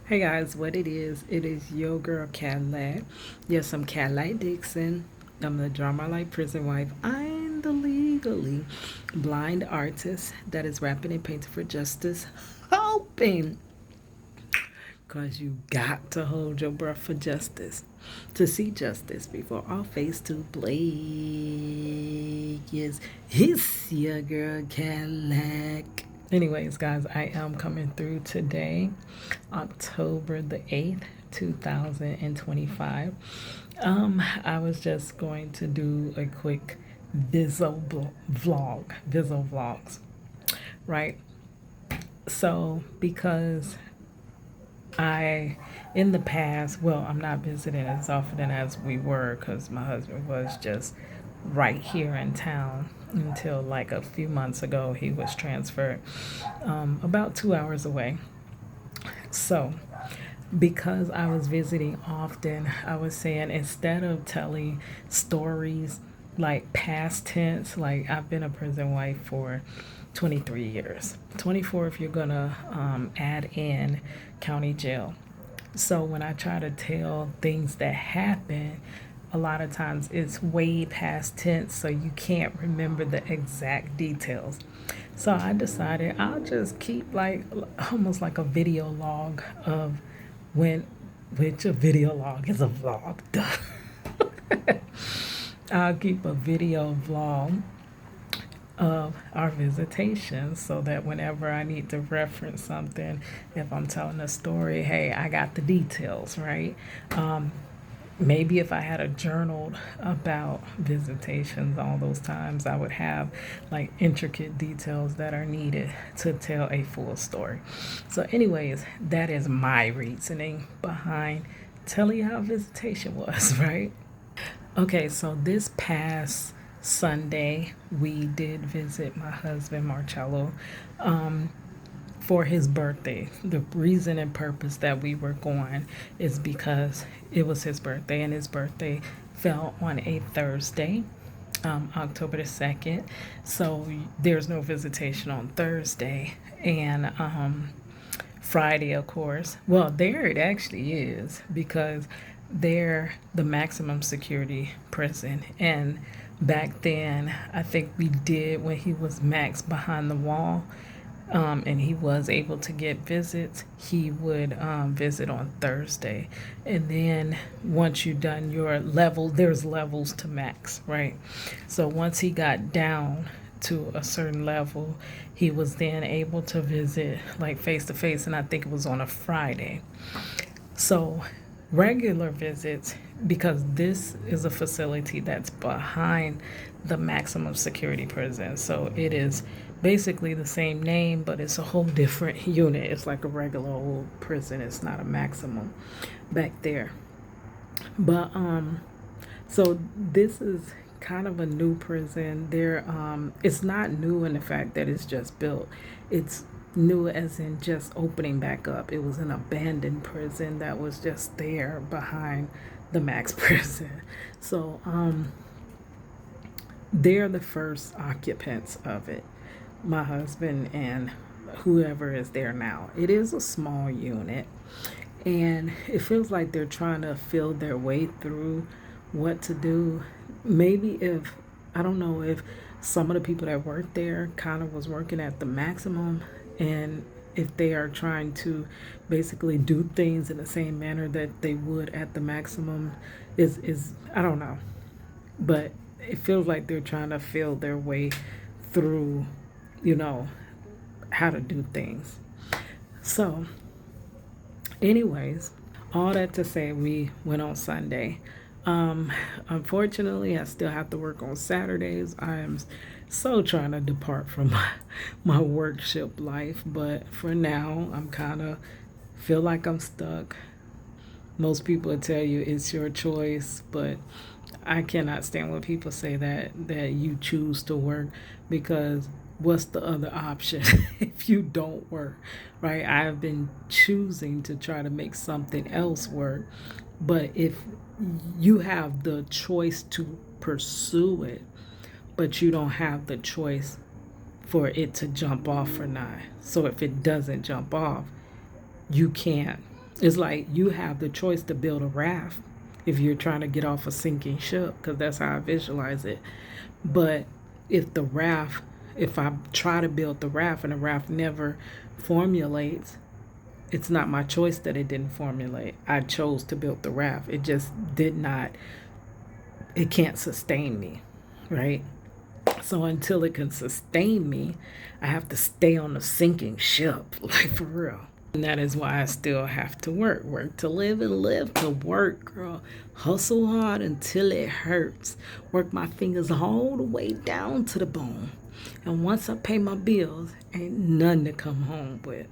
Hey guys, what it is your girl Cadillac. Yes, I'm Cadillac Dixon. I'm the drama like prison wife. I'm the legally blind artist that is rapping and painting for justice, hoping, because you got to hold your breath for justice, to see justice before all face to blaze. Yes, it's your girl Cadillac. Anyways, guys, I am coming through today, October the 8th, 2025. I was just going to do a quick Viso vlogs, right? So, because in the past, well, I'm not visiting as often as we were because my husband was just right here in town until like a few months ago. He was transferred about 2 hours away. So, because I was visiting often, I was saying instead of telling stories like past tense, like I've been a prison wife for 23 years, 24 if you're gonna add in county jail. So when I try to tell things that happen, a lot of times it's way past tense, so you can't remember the exact details. So I decided I'll just keep like almost like a video log of when, which a video log is a vlog. Duh. I'll keep a video vlog of our visitation so that whenever I need to reference something, if I'm telling a story, hey, I got the details, right? Maybe if I had a journal about visitations all those times, I would have like intricate details that are needed to tell a full story. So, anyways, that is my reasoning behind telling you how visitation was, right? Okay, so this past Sunday, we did visit my husband Marcello for his birthday. The reason and purpose that we were going is because it was his birthday, and his birthday fell on a Thursday, October the 2nd. So there's no visitation on Thursday. And Friday, of course. Well, there it actually is because they're the maximum security prison. And back then, I think we did when he was max behind the wall. And he was able to get visits, he would visit on Thursday. And then once you've done your level, there's levels to max, right? So once he got down to a certain level, he was then able to visit like face to face, and I think it was on a Friday. So regular visits, because this is a facility that's behind the maximum security prison, so it is basically the same name, but it's a whole different unit. It's like a regular old prison. It's not a maximum back there. But so this is kind of a new prison. There it's not new in the fact that it's just built. It's new as in just opening back up. It was an abandoned prison that was just there behind the max prison. So they're the first occupants of it, my husband and whoever is there now. It is a small unit, and it feels like they're trying to feel their way through what to do. Maybe if, I don't know if some of the people that work there kind of was working at the maximum, and if they are trying to basically do things in the same manner that they would at the maximum is I don't know, but it feels like they're trying to feel their way through, you know, how to do things. So, anyways, all that to say, we went on Sunday. Unfortunately, I still have to work on Saturdays. I am so trying to depart from my workshop life, but for now, I'm kind of feel like I'm stuck. Most people will tell you it's your choice, but I cannot stand when people say that you choose to work, because what's the other option if you don't work, right? I've been choosing to try to make something else work, but if you have the choice to pursue it, but you don't have the choice for it to jump off or not. So if it doesn't jump off, you can't It's like you have the choice to build a raft if you're trying to get off a sinking ship, because that's how I visualize it. But if the raft, if I try to build the raft and the raft never formulates, it's not my choice that it didn't formulate. I chose to build the raft. It just did not, it can't sustain me, right? So until it can sustain me, I have to stay on the sinking ship, like for real. And that is why I still have to work. Work to live and live to work, girl. Hustle hard until it hurts. Work my fingers all the way down to the bone. And once I pay my bills, ain't nothing to come home with.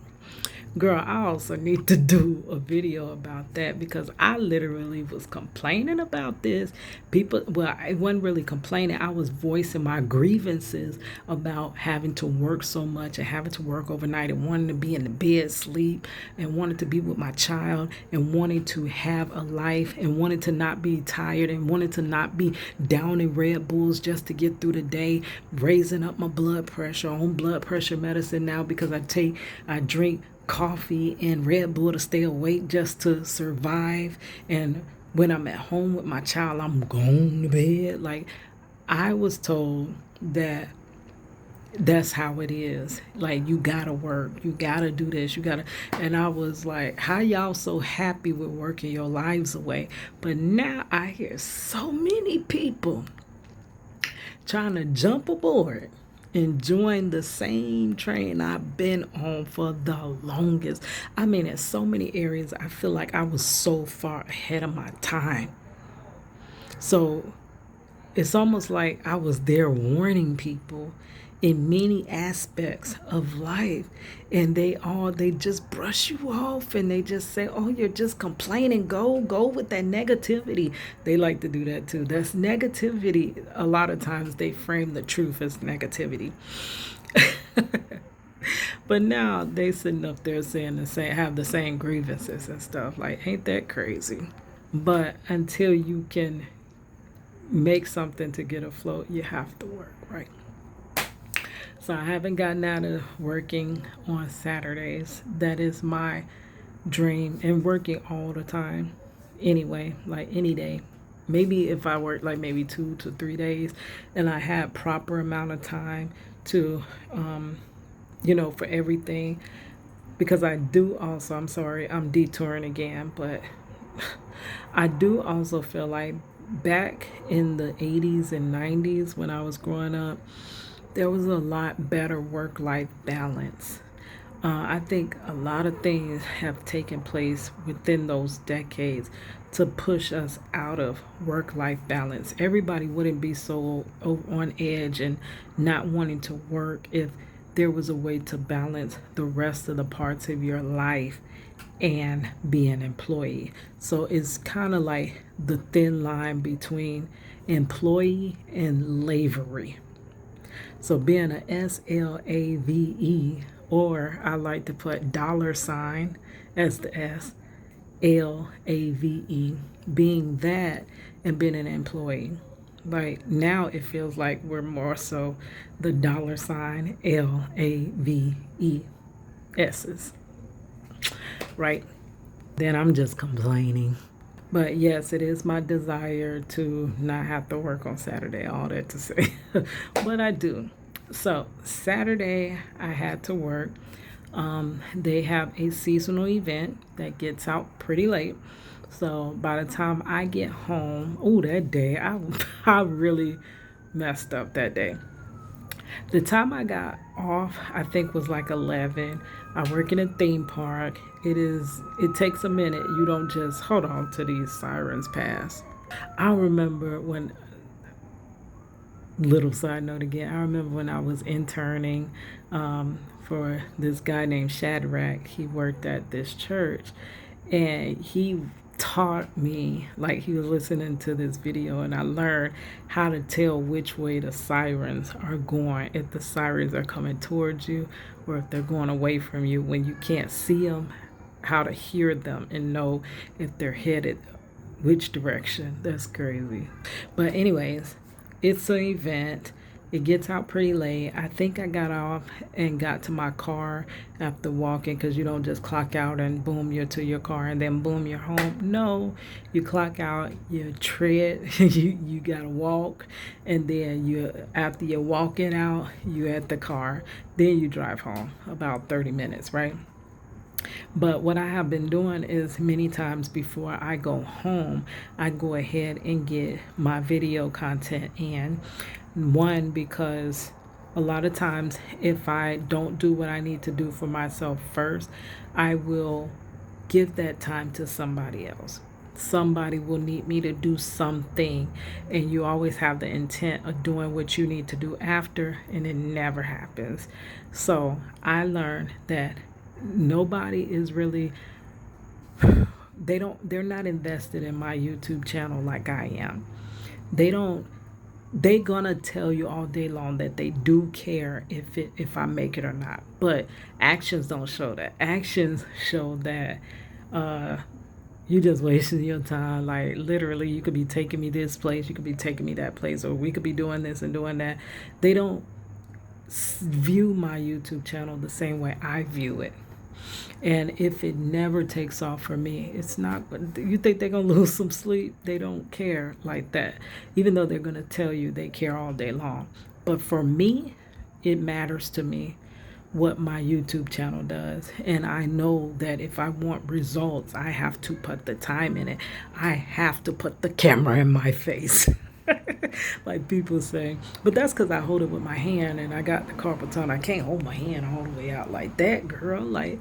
Girl, I also need to do a video about that, because I literally was complaining about this. People, well, I wasn't really complaining. I was voicing my grievances about having to work so much and having to work overnight and wanting to be in the bed, sleep, and wanting to be with my child and wanting to have a life and wanting to not be tired and wanting to not be down in Red Bulls just to get through the day, raising up my blood pressure, on blood pressure medicine now because I drink coffee and Red Bull to stay awake just to survive. And when I'm at home with my child, I'm going to bed. Like, I was told that that's how it is. Like, you gotta work, you gotta do this, you gotta. And I was like, how y'all so happy with working your lives away? But now I hear so many people trying to jump aboard and join the same train I've been on for the longest. I mean, in so many areas, I feel like I was so far ahead of my time. So it's almost like I was there warning people in many aspects of life, and they just brush you off and they just say, oh, you're just complaining, go with that negativity. They like to do that too. That's negativity. A lot of times they frame the truth as negativity. But now they sitting up there saying the same, have the same grievances and stuff. Like, ain't that crazy? But until you can make something to get afloat, you have to work, right? So I haven't gotten out of working on Saturdays. That is my dream, and working all the time anyway, like any day. Maybe if I work like maybe 2 to 3 days and I had proper amount of time to, for everything. Because I do also, I'm sorry, I'm detouring again, but I do also feel like back in the 80s and 90s when I was growing up, there was a lot better work-life balance. I think a lot of things have taken place within those decades to push us out of work-life balance. Everybody wouldn't be so on edge and not wanting to work if there was a way to balance the rest of the parts of your life and be an employee. So it's kind of like the thin line between employee and slavery. So being a SLAVE, or I like to put $ as the S, LAVE, being that and being an employee. Like, now it feels like we're more so the $ LAVE S's, right? Then I'm just complaining. But yes, it is my desire to not have to work on Saturday, all that to say. But I do. So Saturday I had to work. They have a seasonal event that gets out pretty late. So by the time I get home, that day, I really messed up that day. The time I got off, I think, was like 11. I work in a theme park. It takes a minute. You don't just hold on to these sirens pass. I remember when, little side note again, I remember when I was interning for this guy named Shadrach. He worked at this church, and he taught me, like, he was listening to this video, and I learned how to tell which way the sirens are going, if the sirens are coming towards you or if they're going away from you. When you can't see them, how to hear them and know if they're headed which direction. That's crazy. But anyways, it's an event. It gets out pretty late. I think I got off and got to my car after walking, because you don't just clock out and boom, you're to your car and then boom, you're home. No, you clock out, you tread, you gotta walk, and then after you're walking out, you at the car, then you drive home about 30 minutes, right? But what I have been doing is, many times before I go home, I go ahead and get my video content in. One, because a lot of times if I don't do what I need to do for myself first, I will give that time to somebody else. Somebody will need me to do something, and you always have the intent of doing what you need to do after, and it never happens. So I learned that nobody is really, they're not invested in my YouTube channel like I am. They don't they gonna tell you all day long that they do care if I make it or not. But actions don't show that. Actions show that uh you just wasting your time. Like, literally, you could be taking me this place, you could be taking me that place, or we could be doing this and doing that. They don't view my YouTube channel the same way I view it. And if it never takes off for me, it's not, you think they're going to lose some sleep? They don't care like that, even though they're going to tell you they care all day long. But for me, it matters to me what my YouTube channel does. And I know that if I want results, I have to put the time in it. I have to put the camera in my face. Like people say. But that's because I hold it with my hand, and I got the carpal tunnel. I can't hold my hand all the way out like that, girl. Like,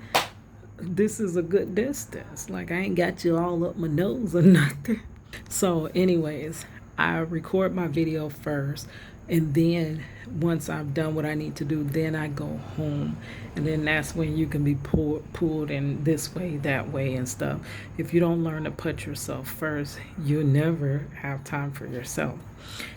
this is a good distance. Like, I ain't got you all up my nose or nothing. So anyways, I record my video first, and then once I've done what I need to do, then I go home, and then that's when you can be pulled in this way, that way, and stuff. If you don't learn to put yourself first, you'll never have time for yourself.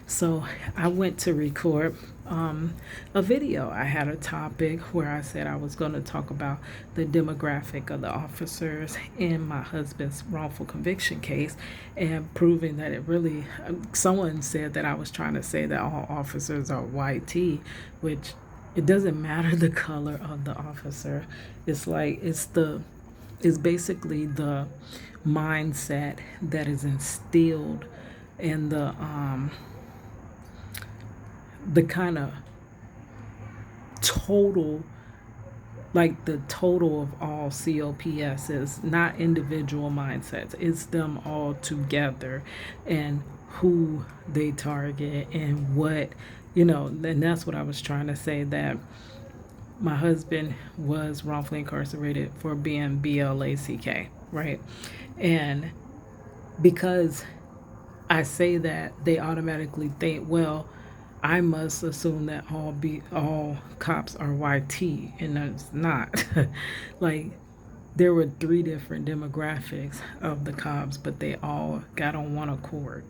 So I went to record a video. I had a topic where I said I was going to talk about the demographic of the officers in my husband's wrongful conviction case, and proving that it really, someone said that I was trying to say that all officers are white tea, which it doesn't matter the color of the officer. It's like, it's basically the mindset that is instilled in the kind of total, like the total of all COPS is not individual mindsets. It's them all together, and who they target, and what, and that's what I was trying to say, that my husband was wrongfully incarcerated for being BLACK, right? And because I say that, they automatically think, well, I must assume that all cops are YT, and it's not. Like, there were 3 different demographics of the cops, but they all got on one accord,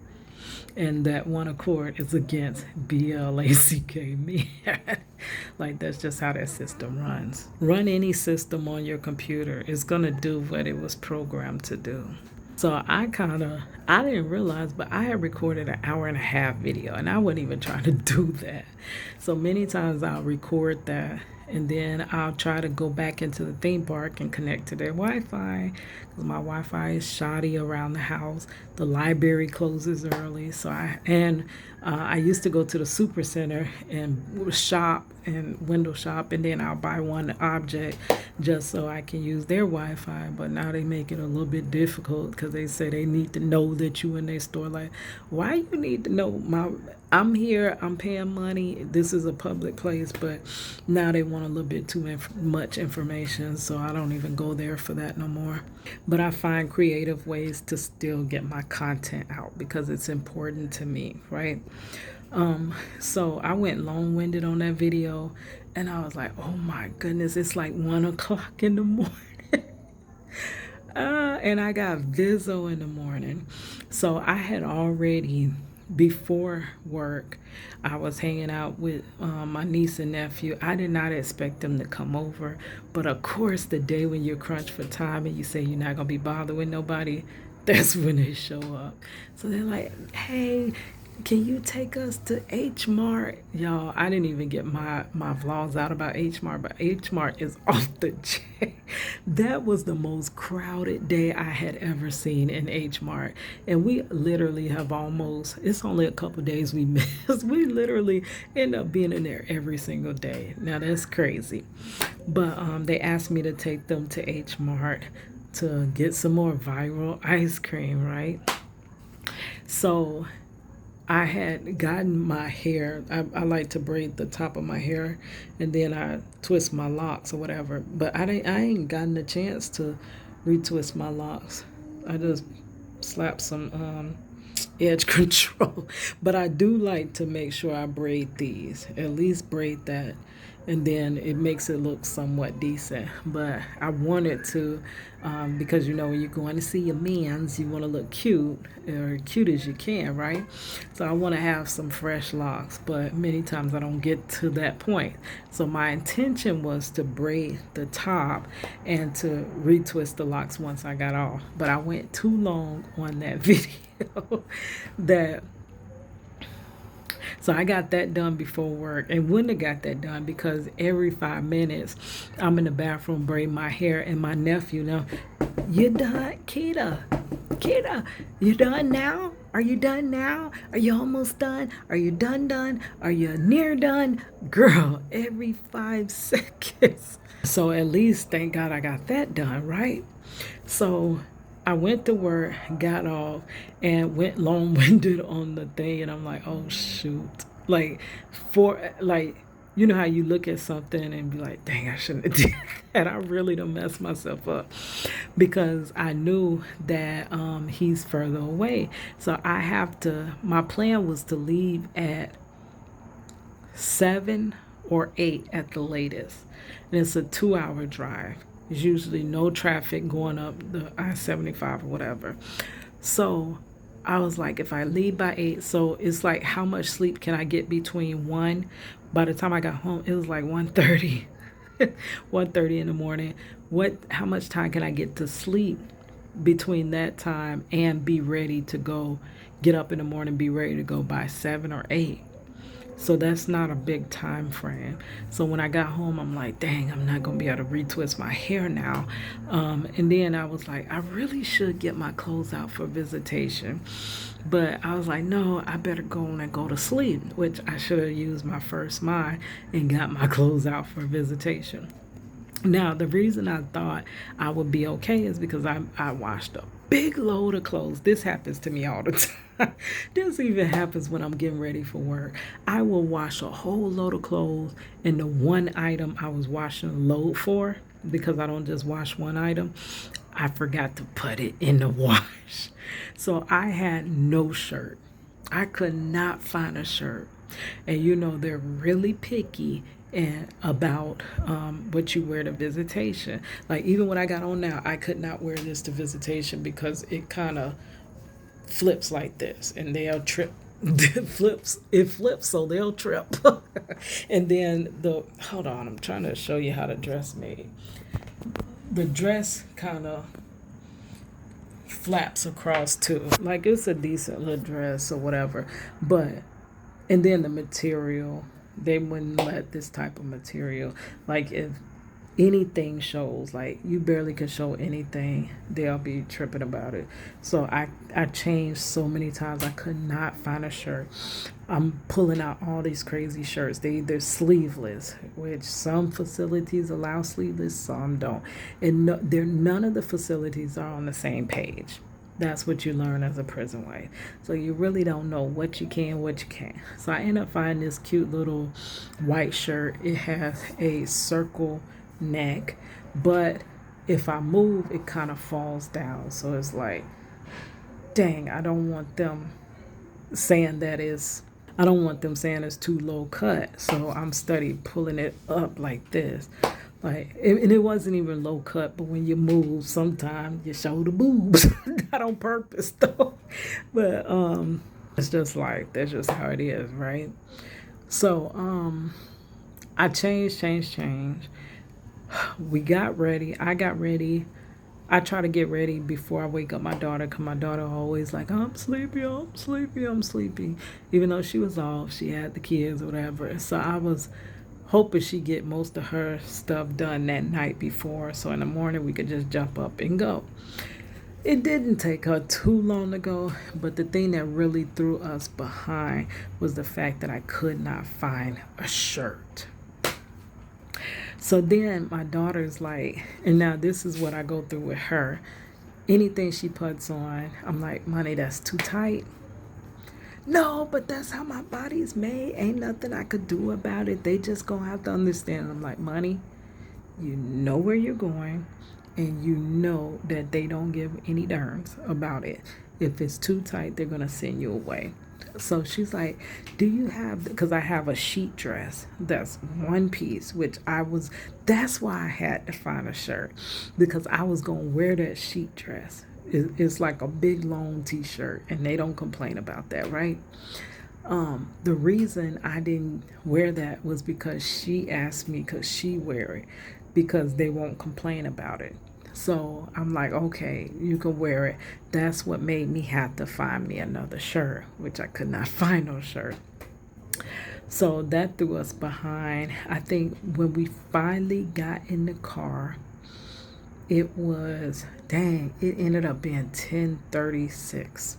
and that one accord is against BLACK me. Like, that's just how that system runs. Run any system on your computer, it's gonna do what it was programmed to do. So I didn't realize, but I had recorded an 1.5-hour video, and I wasn't even trying to do that. So many times I'll record that, and then I'll try to go back into the theme park and connect to their Wi-Fi, because my Wi-Fi is shoddy around the house. The library closes early, so I used to go to the super center and shop and window shop, and then I'll buy one object just so I can use their Wi-Fi. But now they make it a little bit difficult, because they say they need to know that you in their store. Like, why you need to know? I'm here, I'm paying money, this is a public place. But now they want a little bit too much information, so I don't even go there for that no more. But I find creative ways to still get my content out, because it's important to me, right? So I went long-winded on that video, and I was like, oh my goodness, it's like 1 o'clock in the morning. And I got Viso in the morning. So I had already, before work, I was hanging out with my niece and nephew. I did not expect them to come over, but of course, the day when you're crunched for time and you say you're not gonna be bothered with nobody, that's when they show up. So they're like, hey, can you take us to H Mart? Y'all, I didn't even get my vlogs out about H Mart, but H Mart is off the chain. That was the most crowded day I had ever seen in H Mart. And we literally have almost, it's only a couple days we missed. We literally end up being in there every single day. Now that's crazy. But they asked me to take them to H Mart to get some more viral ice cream, right? So I had gotten my hair. I like to braid the top of my hair, and then I twist my locks or whatever. But I ain't gotten a chance to retwist my locks. I just slapped some edge control. But I do like to make sure I braid these. At least braid that, and then it makes it look somewhat decent. But I wanted to, because you know when you're going to see your mans, you want to look cute or cute as you can, right? So I want to have some fresh locks, but many times I don't get to that point. So my intention was to braid the top and to retwist the locks once I got off. But I went too long on that video that so I got that done before work and wouldn't have got that done because every 5 minutes I'm in the bathroom braiding my hair and my nephew, now, you done, Kita? Kita, you done now? Are you done now? Are you almost done? Are you done? Are you near done? Girl, every 5 seconds. So at least, thank God I got that done, right? So I went to work, got off, and went long-winded on the thing, and I'm like, oh shoot. Like you know how you look at something and be like, dang, I shouldn't have did that. I really done messed myself up because I knew that he's further away. So I have to, my plan was to leave at 7 or 8 at the latest. And it's a 2-hour drive. There's usually no traffic going up the I-75 or whatever. So I was like, if I leave by 8, so it's like, how much sleep can I get between 1? By the time I got home, it was like 1:30. 1:30 in the morning. How much time can I get to sleep between that time and be ready to go, get up in the morning, be ready to go by 7 or 8? So that's not a big time frame. So when I got home, I'm like, dang, I'm not going to be able to retwist my hair now. And then I was like, I really should get my clothes out for visitation. But I was like, no, I better go on and go to sleep, which I should have used my first mind and got my clothes out for visitation. Now, the reason I thought I would be okay is because I washed a big load of clothes. This happens to me all the time. This even happens when I'm getting ready for work. I will wash a whole load of clothes, and the one item I was washing a load for, because I don't just wash one item, I forgot to put it in the wash. So I had no shirt. I could not find a shirt. And you know, they're really picky and about what you wear to visitation. Like even when I got on now, I could not wear this to visitation because it kind of flips like this and they'll trip. It flips, so they'll trip. And then hold on, I'm trying to show you how the dress made. The dress kind of flaps across too. Like it's a decent little dress or whatever. And then the material, they wouldn't let this type of material, like if anything shows, like you barely can show anything, they'll be tripping about it. So I changed so many times, I could not find a shirt. I'm pulling out all these crazy shirts. They're sleeveless, which some facilities allow sleeveless, some don't. And none of the facilities are on the same page. That's what you learn as a prison wife. So you really don't know what you can, what you can't. So I end up finding this cute little white shirt. It has a circle neck, but if I move, it kind of falls down. So it's like, dang, I don't want them saying it's too low cut. So I'm study pulling it up like this. And it wasn't even low cut, but when you move, sometimes you show the boobs. Not on purpose though. But it's just like, that's just how it is, right? So I changed. We got ready. I got ready. I try to get ready before I wake up my daughter, because my daughter always like, I'm sleepy, I'm sleepy, I'm sleepy. Even though she was off, she had the kids or whatever. So I was hoping she get most of her stuff done that night before, so in the morning we could just jump up and go. It didn't take her too long to go, but the thing that really threw us behind was the fact that I could not find a shirt. So then my daughter's like, and now this is what I go through with her. Anything she puts on, I'm like, Money, that's too tight. No, but that's how my body's made. Ain't nothing I could do about it. They just gonna have to understand. I'm like, Money, you know where you're going, and you know that they don't give any darns about it. If it's too tight, they're gonna send you away. So she's like, do you have, because I have a sheet dress that's one piece, which that's why I had to find a shirt, because I was gonna wear that sheet dress. It's like a big long t-shirt, and they don't complain about that, right? The reason I didn't wear that was because she asked me, because she wear it, because they won't complain about it. So I'm like, okay, you can wear it. That's what made me have to find me another shirt, which I could not find no shirt. So that threw us behind. I think when we finally got in the car, it was, dang, it ended up being 10:36.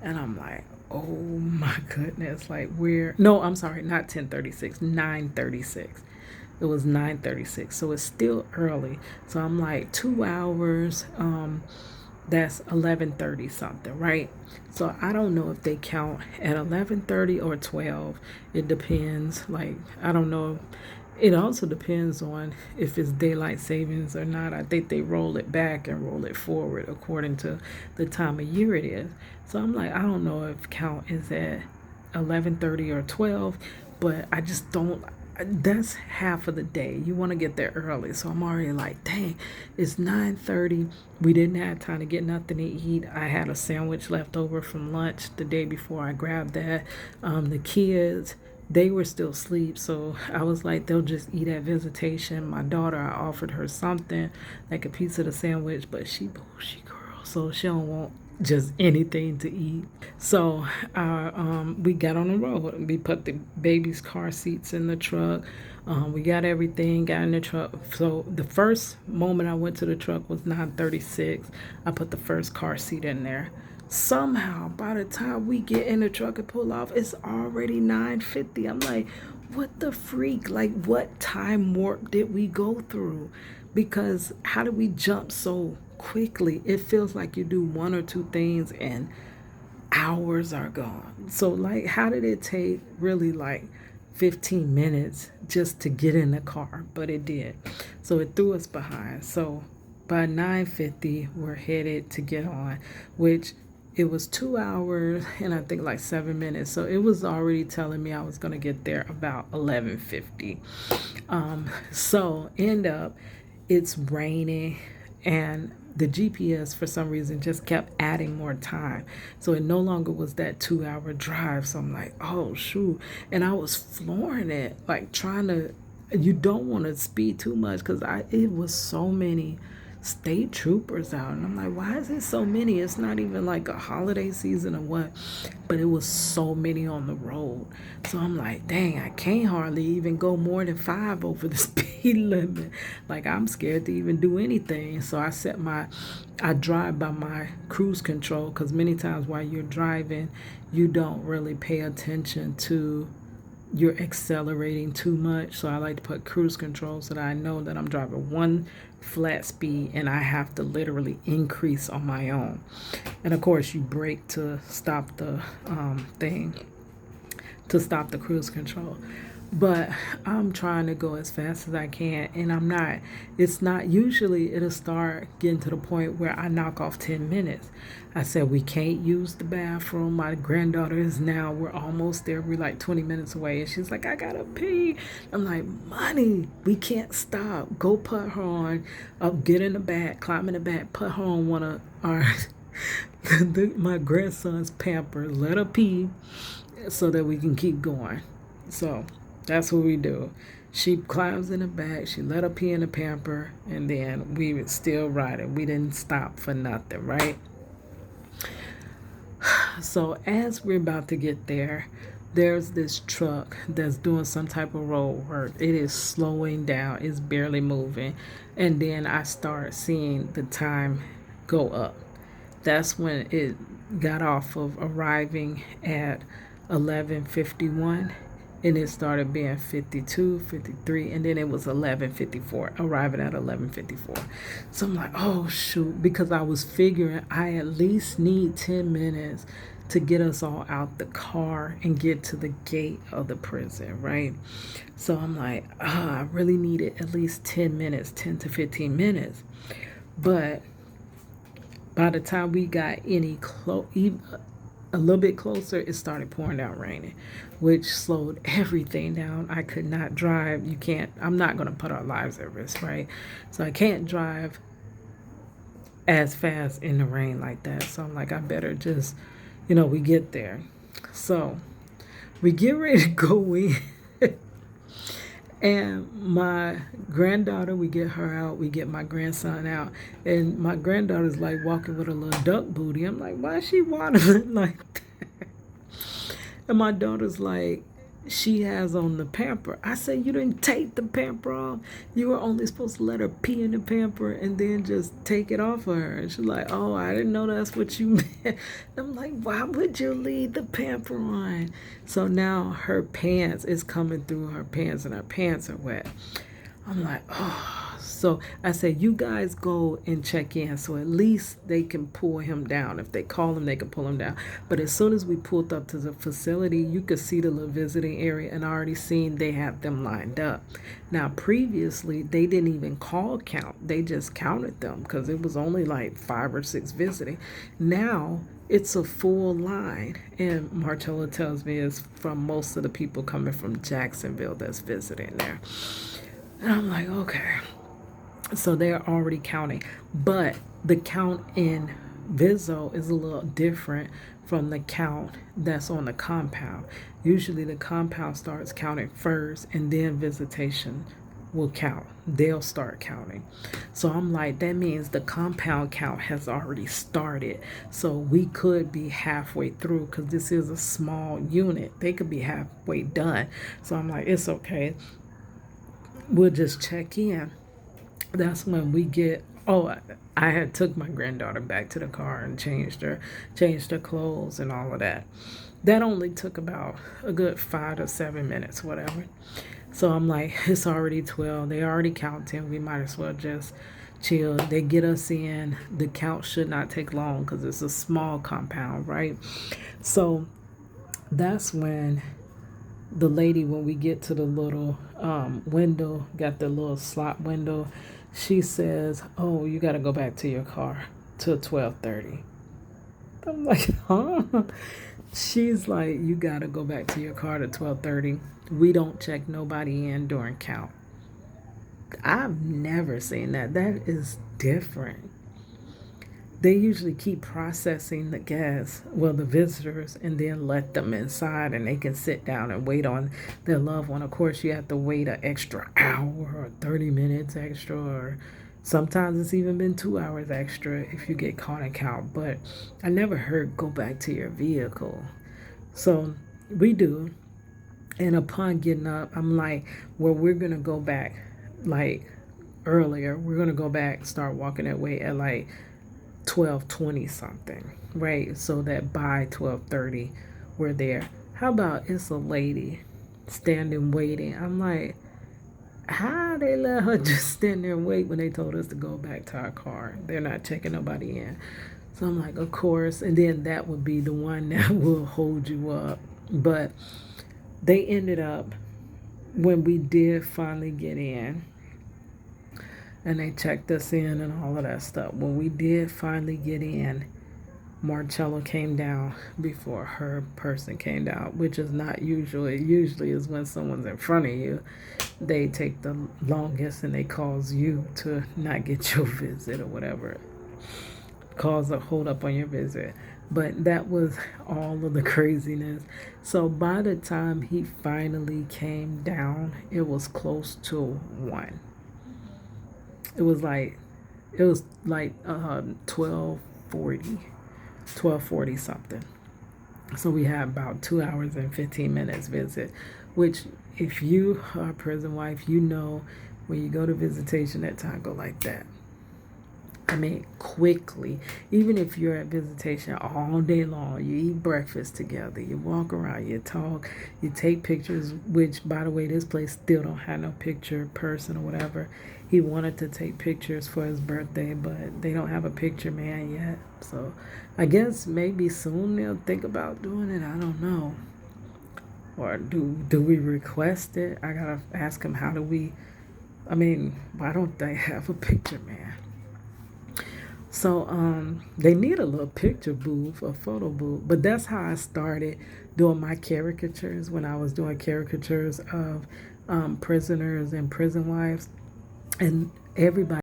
And I'm like, oh my goodness, like no, I'm sorry, not 10:36, 9:36. It was 9:36, so it's still early. So I'm like, 2 hours, that's 11:30 something, right? So I don't know if they count at 11:30 or 12. It depends. Like, I don't know. It also depends on if it's daylight savings or not. I think they roll it back and roll it forward according to the time of year it is. So I'm like, I don't know if count is at 11:30 or 12, but I just don't. That's half of the day. You want to get there early. So I'm already like, dang, it's 9:30. We didn't have time to get nothing to eat. I had a sandwich left over from lunch the day before. I grabbed that. The kids, they were still asleep, so I was like, they'll just eat at Visitation. My daughter, I offered her something, like a piece of the sandwich, but she bougie girl, so she don't want just anything to eat. So we got on the road. We put the baby's car seats in the truck. We got everything, got in the truck. So the first moment I went to the truck was 9:36. I put the first car seat in there. Somehow, by the time we get in the truck and pull off, it's already 9:50. I'm like, what the freak? Like, what time warp did we go through? Because how did we jump so quickly? It feels like you do one or two things and hours are gone. So, like, how did it take really like 15 minutes just to get in the car? But it did. So it threw us behind. So by 9:50, we're headed to get on, which it was 2 hours and I think like 7 minutes. So it was already telling me I was going to get there about 11:50. So end up, it's raining, and the GPS for some reason just kept adding more time. So it no longer was that 2 hour drive. So I'm like, oh shoot. And I was flooring it, like trying to, you don't want to speed too much, because it was so many state troopers out, and I'm like, why is it so many? It's not even like a holiday season or what, but it was so many on the road. So I'm like, dang, I can't hardly even go more than 5 over the speed limit. Like, I'm scared to even do anything. So I drive by my cruise control, because many times while you're driving, you don't really pay attention to, you're accelerating too much. So I like to put cruise control so that I know that I'm driving one flat speed and I have to literally increase on my own. And of course, you brake to stop the stop the cruise control. But I'm trying to go as fast as I can, and I'm not. It's not, usually it'll start getting to the point where I knock off 10 minutes. I said, we can't use the bathroom. My granddaughter is now, we're almost there. We're like 20 minutes away. And she's like, I gotta pee. I'm like, Money, we can't stop. Go put her on, get in the back, climb in the back, put her on one of our, my grandson's Pampers, let her pee so that we can keep going. So that's what we do. She climbs in the back. She let her pee in the pamper, and then we would still riding. We didn't stop for nothing, right? So as we're about to get there, there's this truck that's doing some type of road work. It is slowing down. It's barely moving, and then I start seeing the time go up. That's when it got off of arriving at 11:51, and it started being 52, 53, and then it was 11:54, arriving at 11:54. So I'm like, oh shoot, because I was figuring I at least need 10 minutes to get us all out the car and get to the gate of the prison, right? So I'm like, I really needed at least 10 minutes, 10 to 15 minutes. But by the time we got a little bit closer, it started pouring down raining, which slowed everything down. I could not drive. I'm not going to put our lives at risk, right? So I can't drive as fast in the rain like that. So I'm like, I better just, we get there. So we get ready to go in. And my granddaughter, we get her out, we get my grandson out, and my granddaughter's like walking with a little duck booty. I'm like, why is she waddling like that? And my daughter's like, she has on the pamper. I said, you didn't take the pamper off. You were only supposed to let her pee in the pamper and then just take it off of her. And she's like, oh, I didn't know that's what you meant. I'm like, why would you leave the pamper on? So now her pants is coming through her pants and her pants are wet. I'm like, oh. So I said, you guys go and check in so at least they can pull him down. If they call him, they can pull him down. But as soon as we pulled up to the facility, you could see the little visiting area and already seen they had them lined up. Now, previously, they didn't even call count. They just counted them because it was only like 5 or 6 visiting. Now, it's a full line. And Marcella tells me it's from most of the people coming from Jacksonville that's visiting there. And I'm like, okay. So they're already counting. But the count in Viso is a little different from the count that's on the compound. Usually the compound starts counting first and then visitation will count. They'll start counting. So I'm like, that means the compound count has already started. So we could be halfway through because this is a small unit. They could be halfway done. So I'm like, it's okay. We'll just check in. That's when we get, I had took my granddaughter back to the car and changed her clothes and all of that. That only took about a good 5 to 7 minutes, whatever. So I'm like, it's already 12. They already counting. We might as well just chill. They get us in. The count should not take long because it's a small compound, right? So that's when the lady, when we get to the little window, got the little slot window, she says, oh, you got to go back to your car till 12:30. I'm like, huh? She's like, you got to go back to your car to 12:30. We don't check nobody in during count. I've never seen that. That is different. They usually keep processing the guests, the visitors, and then let them inside and they can sit down and wait on their loved one. Of course, you have to wait an extra hour or 30 minutes extra, or sometimes it's even been 2 hours extra if you get caught in count. But I never heard go back to your vehicle. So we do. And upon getting up, I'm like, well, we're going to go back like earlier. We're going to go back, start walking that way at like 12:20 something, right? So that by 12:30 we're there. How about it's a lady standing waiting? I'm like, how they let her just stand there and wait when they told us to go back to our car? They're not checking nobody in. So I'm like, of course. And then that would be the one that will hold you up. But they ended up, when we did finally get in, and they checked us in and all of that stuff. When we did finally get in, Marcella came down before her person came down, which is not usually. Usually is when someone's in front of you, they take the longest and they cause you to not get your visit or whatever. Cause a hold up on your visit. But that was all of the craziness. So by the time he finally came down, it was close to 1. It was like it was like 12:40, 12:40 something. So we had about 2 hours and 15 minutes visit, which if you are a prison wife, you know when you go to visitation that time go like that. I mean, quickly. Even if you're at visitation all day long, you eat breakfast together, you walk around, you talk, you take pictures, which, by the way, this place still don't have no picture person or whatever. He wanted to take pictures for his birthday, but they don't have a picture man yet. So I guess maybe soon they'll think about doing it. I don't know. Or do we request it? I gotta ask him how do we, I mean, why don't they have a picture man? So they need a little picture booth, a photo booth. But that's how I started doing my caricatures when I was doing caricatures of prisoners and prison wives. And everybody